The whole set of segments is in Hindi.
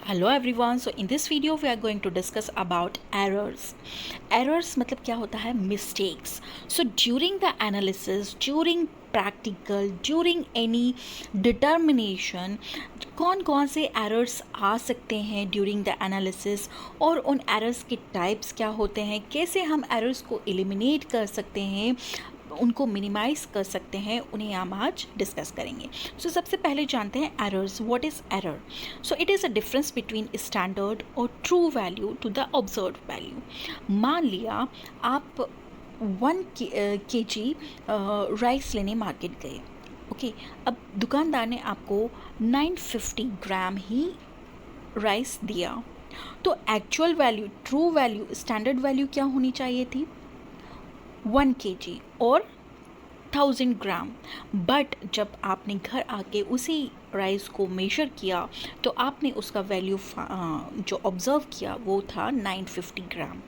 Hello everyone. So in this video we are going to discuss about errors. Errors मतलब क्या होता है? Mistakes. So during the analysis, during practical, during any determination, कौन कौन से errors आ सकते हैं during the analysis और उन errors के types क्या होते हैं, कैसे हम errors को eliminate कर सकते हैं, उनको मिनिमाइज़ कर सकते हैं, उन्हें हम आज डिस्कस करेंगे। सो सबसे पहले जानते हैं errors. What is error? So it is a difference between standard और true value to the observed value. मान लिया आप 1 kg राइस लेने मार्केट गए, ओके। अब दुकानदार ने आपको 950 ग्राम ही राइस दिया, तो actual value, true value, standard value क्या होनी चाहिए थी? 1 kg और 1000 ग्राम। बट जब आपने घर आके उसी राइस को मेजर किया तो आपने उसका वैल्यू जो ऑब्ज़र्व किया वो था 950 ग्राम,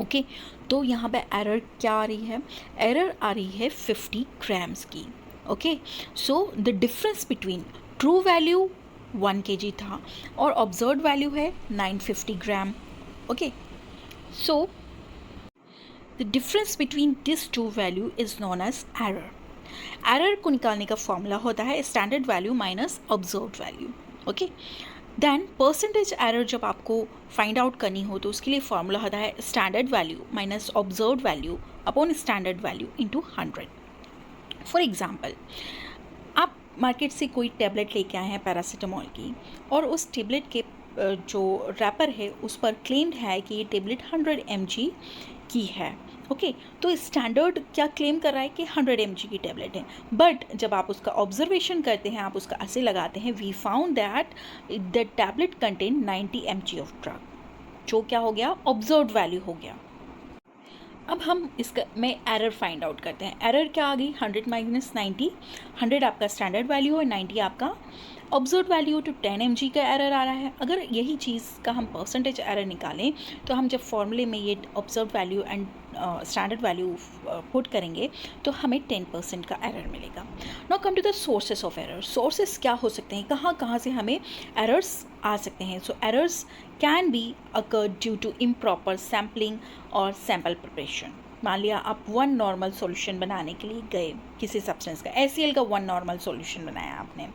ओके। तो यहाँ पे एरर क्या आ रही है? एरर आ रही है 50 ग्राम्स की, okay. So the difference between true value 1 kg था और ऑब्जर्व्ड वैल्यू है 950 gram, okay. So The difference between these two value is known as error. Error को निकालने का फॉर्मूला होता है standard value minus observed value, okay. Then percentage error जब आपको फाइंड आउट करनी हो तो उसके लिए फॉर्मूला होता है standard value minus observed value upon standard value into 100। For example, आप मार्केट से कोई टेबलेट लेके आए हैं पैरासीटामोल की, और उस टेबलेट के जो रैपर है उस पर क्लेम्ड है कि ये टेबलेट 100 mg की है, ओके। तो स्टैंडर्ड क्या क्लेम कर रहा है कि 100 mg की टेबलेट है, बट जब आप उसका ऑब्जर्वेशन करते हैं, आप उसका ऐसे लगाते हैं, we found that the tablet contain 90 mg of drug, जो क्या हो गया? ऑब्जर्व्ड वैल्यू हो गया। अब हम इसका में एरर फाइंड आउट करते हैं। एरर क्या आ गई? 100 माइनस 90। 100 आपका स्टैंडर्ड वैल्यू और 90 आपका ऑब्जर्व वैल्यू, तो 10 mg का एरर आ रहा है। अगर यही चीज़ का हम परसेंटेज एरर निकालें तो हम जब फॉर्मूले में ये observe value and standard value put करेंगे तो हमें 10% का एरर मिलेगा। Now come to the sources of error. Sources क्या हो सकते हैं, कहाँ कहाँ से हमें एरर्स आ सकते हैं? So errors can be occur due to improper sampling और सैम्पल प्रिपरेशन। मान लिया आप 1 नॉर्मल सॉल्यूशन बनाने के लिए गए किसी सब्सटेंस का, HCl का 1 नॉर्मल सॉल्यूशन बनाया आपने।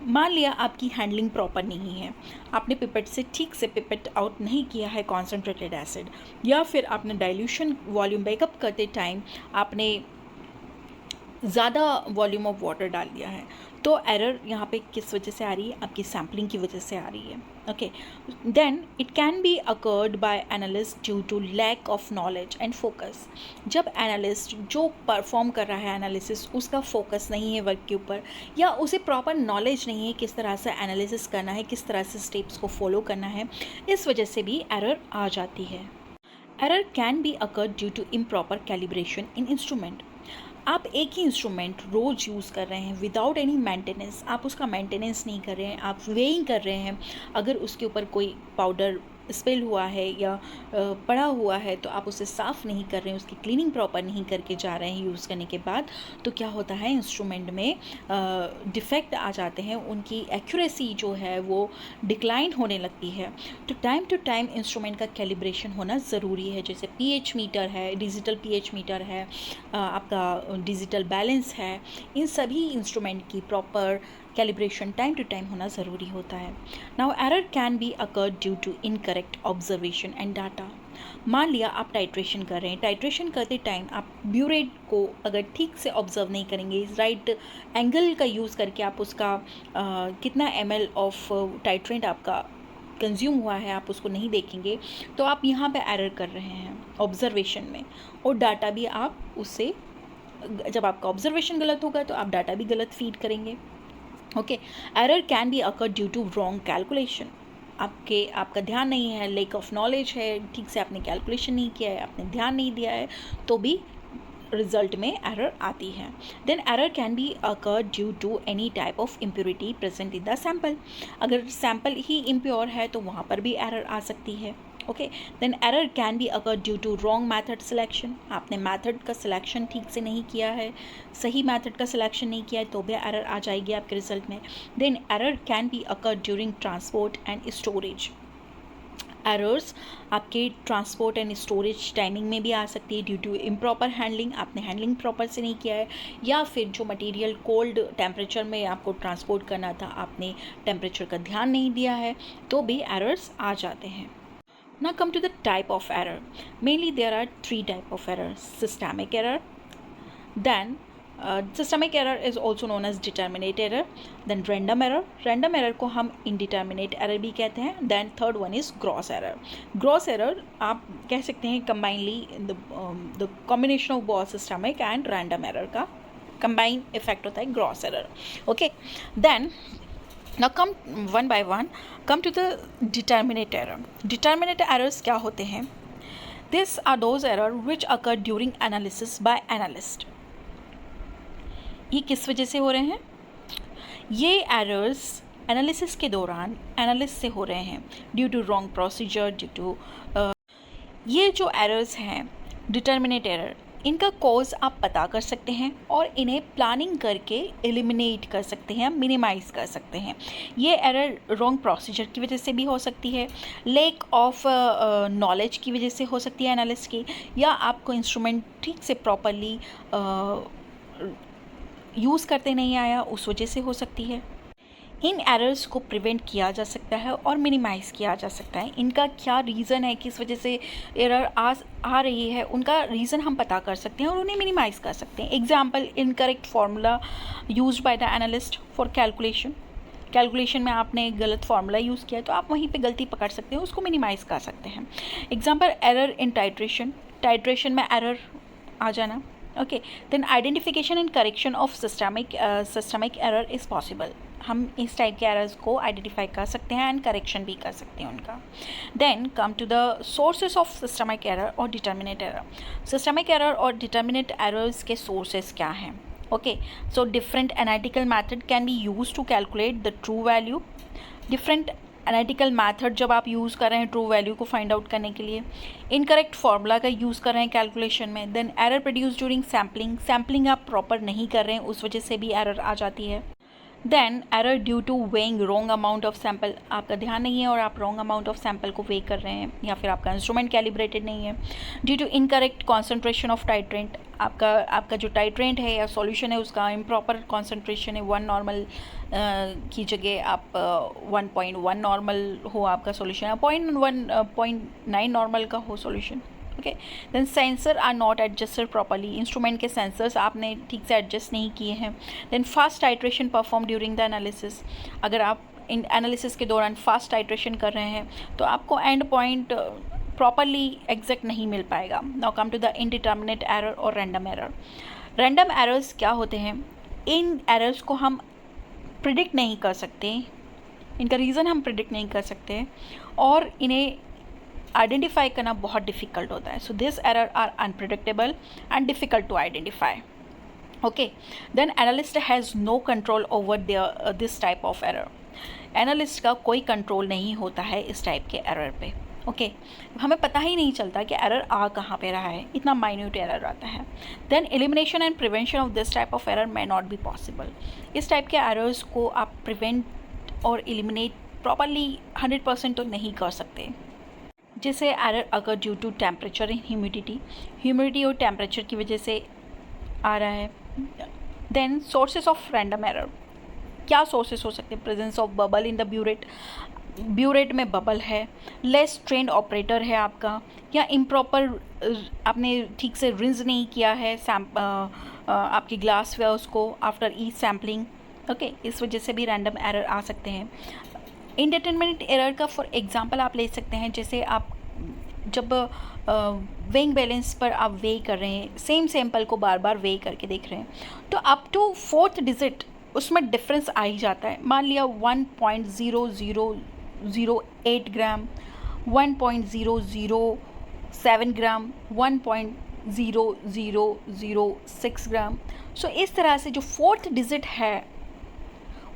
मान लिया आपकी हैंडलिंग प्रॉपर नहीं है, आपने पिपेट से ठीक से पिपेट आउट नहीं किया है कॉन्सेंट्रेटेड एसिड, या फिर आपने डाइल्यूशन वॉल्यूम बैकअप करते टाइम आपने ज़्यादा वॉल्यूम ऑफ वाटर डाल दिया है, तो एरर यहाँ पे किस वजह से आ रही है? आपकी सैम्पलिंग की वजह से आ रही है, okay. Then it can be occurred by analyst due to lack of knowledge and focus. जब एनालिस्ट जो परफॉर्म कर रहा है एनालिसिस, उसका फोकस नहीं है वर्क के ऊपर, या उसे प्रॉपर नॉलेज नहीं है किस तरह से एनालिसिस करना है, किस तरह से स्टेप्स को फॉलो करना है, इस वजह से भी एरर आ जाती है। Error can be occurred due to improper calibration in instrument. आप एक ही इंस्ट्रूमेंट रोज़ यूज़ कर रहे हैं विदाउट एनी मेंटेनेंस, आप उसका मेंटेनेंस नहीं कर रहे हैं, आप वेइंग कर रहे हैं। अगर उसके ऊपर कोई पाउडर स्पिल हुआ है या पड़ा हुआ है तो आप उसे साफ़ नहीं कर रहे हैं, उसकी क्लीनिंग प्रॉपर नहीं करके जा रहे हैं यूज़ करने के बाद, तो क्या होता है? इंस्ट्रूमेंट में डिफेक्ट आ जाते हैं, उनकी एक्यूरेसी जो है वो डिक्लाइन होने लगती है। तो टाइम टू टाइम इंस्ट्रूमेंट का कैलिब्रेशन होना ज़रूरी है, जैसे pH मीटर है, डिजिटल pH मीटर है, आपका डिजिटल बैलेंस है, इन सभी इंस्ट्रूमेंट की proper calibration time to time होना ज़रूरी होता है। Now error can be occur due to incorrect observation and data. मान लिया आप टाइट्रेशन कर रहे हैं, टाइट्रेशन करते टाइम आप ब्यूरेट को अगर ठीक से ऑब्जर्व नहीं करेंगे, राइट एंगल का यूज़ करके आप उसका कितना ml ऑफ टाइट्रेंट आपका कंज्यूम हुआ है आप उसको नहीं देखेंगे, तो आप यहाँ पे एरर कर रहे हैं ऑब्जर्वेशन में, और डाटा भी आप उससे, जब आपका ऑब्जर्वेशन गलत होगा तो आप डाटा भी गलत फीड करेंगे, okay. Error can be occur due to wrong calculation. आपका ध्यान नहीं है, लेक ऑफ नॉलेज है, ठीक से आपने कैलकुलेशन नहीं किया है, आपने ध्यान नहीं दिया है, तो भी रिजल्ट में एरर आती है। Then error can be occur due to any type of impurity present in the sample. अगर सैम्पल ही इम्प्योर है तो वहाँ पर भी एरर आ सकती है, okay. Then error can be occur due to wrong method selection, आपने मैथड का सिलेक्शन ठीक से नहीं किया है, सही मैथड का सिलेक्शन नहीं किया है तो भी एरर आ जाएगी आपके रिजल्ट में। Then error can be occur during transport and storage, errors आपके ट्रांसपोर्ट एंड स्टोरेज टाइमिंग में भी आ सकती है ड्यू टू इम्प्रॉपर हैंडलिंग, आपने हैंडलिंग प्रॉपर से नहीं किया है, या फिर जो मटेरियल कोल्ड टेम्परेचर में आपको ट्रांसपोर्ट करना था आपने टेम्परेचर का ध्यान नहीं दिया है, तो भी एरर्स आ जाते हैं। Now come to the type of error. Mainly there are 3 type of errors: systemic error, then systemic error is also known as determinate error, then random error. Random error को हम indeterminate error भी कहते हैं. Then third one is gross error. Gross error आप कह सकते हैं combinedly the combination of both systemic and random error का combine effect होता है gross error. Okay, then now come one by one, come to the determinate error. Determinate errors क्या होते हैं? These are those error which occur during analysis by analyst. ये किस वजह से हो रहे हैं? ये एरर्स एनालिसिस के दौरान एनालिस्ट से हो रहे हैं due to wrong procedure, due to ये जो एरर्स हैं डिटर्मिनेट एरर, इनका कॉज आप पता कर सकते हैं और इन्हें प्लानिंग करके एलिमिनेट कर सकते हैं, मिनिमाइज़ कर सकते हैं। ये एरर रॉन्ग प्रोसीजर की वजह से भी हो सकती है, लैक ऑफ नॉलेज की वजह से हो सकती है एनालिस्ट की, या आपको इंस्ट्रूमेंट ठीक से प्रॉपरली यूज़ करते नहीं आया उस वजह से हो सकती है। इन एरर्स को प्रिवेंट किया जा सकता है और मिनिमाइज़ किया जा सकता है। इनका क्या रीज़न है, किस वजह से एरर आ रही है, उनका रीज़न हम पता कर सकते हैं और उन्हें मिनिमाइज़ कर सकते हैं। Example, incorrect formula used by the analyst for calculation में आपने गलत फार्मूला यूज़ किया तो आप वहीं पे गलती पकड़ सकते हैं, उसको मिनिमाइज़ कर सकते हैं। एग्जाम्पल, एरर इन टाइट्रेशन में एरर आ जाना। Okay, then identification and correction of systemic error is possible. हम इस टाइप के एरर्स को आइडेंटिफाई कर सकते हैं एंड करेक्शन भी कर सकते हैं उनका। Then come to the sources of systemic error और डिटर्मिनेट एरर। सिस्टमिक एरर और डिटर्मिनेट एरर्स के सोर्सेज क्या हैं? Okay, so different analytical method can be use to calculate the true value. Different analytical method जब आप यूज़ कर रहे हैं ट्रू वैल्यू को फाइंड आउट करने के लिए, इनकरेक्ट फार्मूला का यूज़ कर रहे हैं कैलकुलेशन में, then error produce during sampling आप प्रॉपर नहीं कर रहे हैं उस वजह से भी एरर आ जाती है। Then error due to weighing wrong amount of sample, आपका ध्यान नहीं है और आप रॉन्ग अमाउंट ऑफ सैम्पल को वे कर रहे हैं, या फिर आपका इंस्ट्रूमेंट कैलिब्रेटेड नहीं है। Due to incorrect concentration of titrant, आपका जो टाइट्रेंट है या सॉल्यूशन है उसका इम्प्रॉपर कॉन्सेंट्रेशन है, 1 नॉर्मल की जगह आप 1.1 नॉर्मल हो आपका सॉल्यूशन, 0.9 नॉर्मल का हो solution. Okay, then sensor are not adjusted properly, instrument के सेंसर्स आपने ठीक से एडजस्ट नहीं किए हैं। Then fast titration perform during the analysis, अगर आप इन एनालिसिस के दौरान फास्ट टाइट्रेशन कर रहे हैं तो आपको एंड पॉइंट प्रॉपरली एग्जैक्ट नहीं मिल पाएगा। Now come to the indeterminate error और रैंडम एरर। रैंडम एरर्स क्या होते हैं? इन एरर्स को हम प्रिडिक्ट नहीं कर सकते, इनका रीज़न हम प्रिडिक्ट नहीं कर सकते और इन्हें आइडेंटिफाई करना बहुत डिफ़िकल्ट होता है। So this error are unpredictable and difficult to identify. Okay, then analyst has no control over this type of error. Analyst का कोई कंट्रोल नहीं होता है इस टाइप के एरर पे। ओके, हमें पता ही नहीं चलता कि एरर आ कहाँ पे रहा है, इतना माइन्यूट एरर आता है। Then elimination and prevention of this type of error may not be possible. इस टाइप के एरर्स को आप प्रिवेंट और एलिमिनेट प्रॉपरली 100% तो नहीं कर सकते। जैसे एरर अगर due to temperature and humidity और टेम्परेचर की वजह से आ रहा है। Then sources of random error, क्या सोर्सेज हो सकते हैं? Presence of bubble in the burette में बबल है, लेस ट्रेंड ऑपरेटर है आपका, या इम्प्रॉपर आपने ठीक से रिंस नहीं किया है आपकी ग्लास वेयर्स को आफ्टर ईच सैम्पलिंग। ओके, इस वजह से भी रैंडम एरर आ सकते हैं। इंडिटरमिनेट एरर का फॉर एग्जांपल आप ले सकते हैं, जैसे आप जब वेइंग बैलेंस पर आप वे कर रहे हैं, सेम सैंपल को बार बार वे करके देख रहे हैं, तो अप टू 4th डिजिट उसमें डिफरेंस आ ही जाता है। मान लिया 1.0008 ग्राम, 1.007 ग्राम, 1.0006 ग्राम। सो इस तरह से जो 4th डिजिट है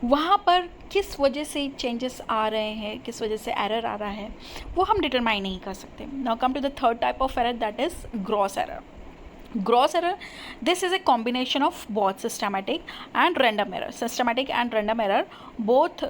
वहाँ पर किस वजह से चेंजेस आ रहे हैं, किस वजह से एरर आ रहा है, वो हम डिटरमाइन नहीं कर सकते. Now come to the third type of error, that is gross error. Gross error, this is a combination of both systematic and random error. Systematic and random error both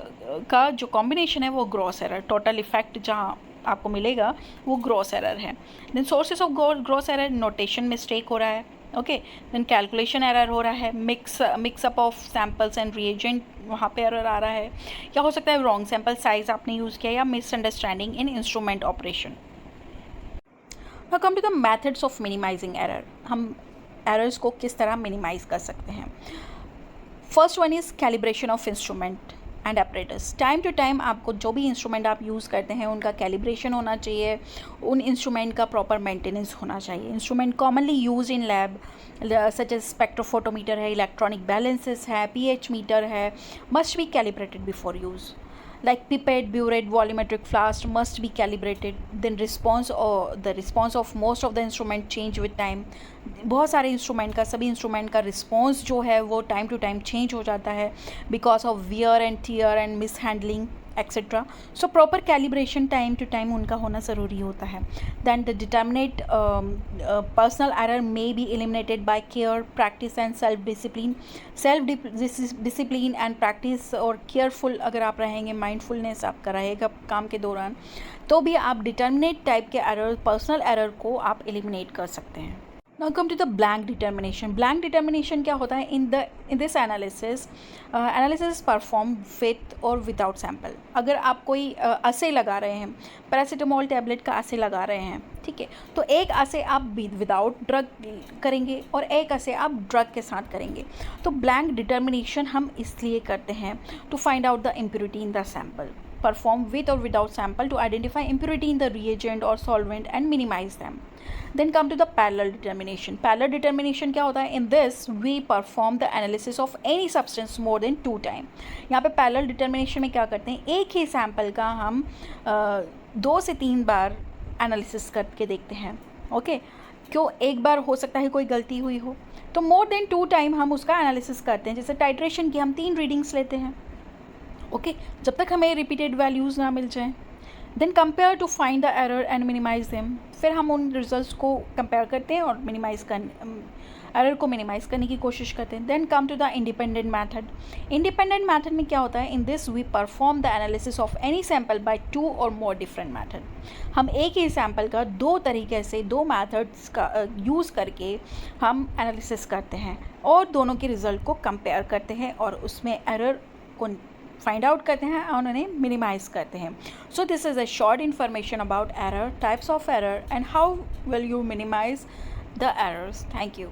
का जो combination है वो gross error, total effect जहाँ आपको मिलेगा वो gross error है. Then sources of gross error, notation mistake हो रहा है, okay. Then calculation error हो रहा है, mix up of samples and reagent वहाँ पे error आ रहा है, या हो सकता है wrong sample size आपने यूज़ किया, या misunderstanding in instrument operation. Now come to the methods of minimizing error. हम errors को किस तरह minimize कर सकते हैं. First one is calibration of instrument and apparatus. Time to time आपको जो भी इंस्ट्रूमेंट आप यूज़ करते हैं उनका कैलिब्रेशन होना चाहिए, उन इंस्ट्रूमेंट का प्रॉपर मेंटेनेंस होना चाहिए. Instrument commonly use in lab such as spectrophotometer है, इलेक्ट्रॉनिक बैलेंसेस है, pH मीटर है, must be calibrated before use. Like pipette, burette, volumetric flask must be calibrated. Then the response of most of the instrument change with time. बहुत सारे इंस्ट्रूमेंट का, सभी इंस्ट्रूमेंट का रिस्पॉन्स जो है वो टाइम टू टाइम चेंज हो जाता है because of wear and tear and mishandling etcetera. So proper calibration time to time उनका होना ज़रूरी होता है. Then the determinate personal error may be eliminated by care, practice and self discipline and practice और केयरफुल अगर आप रहेंगे, माइंडफुलनेस आपका रहेगा काम के दौरान, तो भी आप डिटर्मिनेट टाइप के एरर, पर्सनल एरर को आप एलिमिनेट कर सकते हैं. Now come to the blank determination. Blank determination क्या होता है? in this analysis is performed with or without sample. अगर आप कोई assay लगा रहे हैं, पैरासीटामोल टैबलेट का assay लगा रहे हैं, ठीक है, तो एक assay आप विदाउट ड्रग करेंगे और एक assay आप ड्रग के साथ करेंगे. तो blank determination हम इसलिए करते हैं to find out the impurity in the sample. Perform with or without sample to identify impurity in the reagent or solvent and minimize them. Then come to the parallel determination. Parallel determination क्या होता है? In this we perform the analysis of any substance more than 2 times. यहाँ पे parallel determination में क्या करते हैं? एक ही sample का हम 2 से 3 बार analysis करके देखते हैं. ओके, क्यों? एक बार हो सकता है कोई गलती हुई हो, तो more than 2 टाइम हम उसका analysis करते हैं. जैसे टाइट्रेशन की हम 3 रीडिंग्स लेते हैं, ओके, जब तक हमें रिपीटेड वैल्यूज़ ना मिल जाएं. Then compare to find the error and minimize them. फिर हम उन रिजल्ट्स को कंपेयर करते हैं और एरर को मिनिमाइज़ करने की कोशिश करते हैं. Then come to the independent method. Independent method में क्या होता है? In this we perform the analysis of any sample by 2 और मोर डिफरेंट मैथड. हम एक ही सैम्पल का 2 तरीके से, 2 मैथड्स का यूज़ करके हम एनालिसिस करते हैं और दोनों के रिजल्ट को कंपेयर करते हैं और उसमें एरर को फाइंड आउट करते हैं और उन्हें मिनिमाइज़ करते हैं. So this is a short information about error, types of error and how will you minimize the errors. Thank you.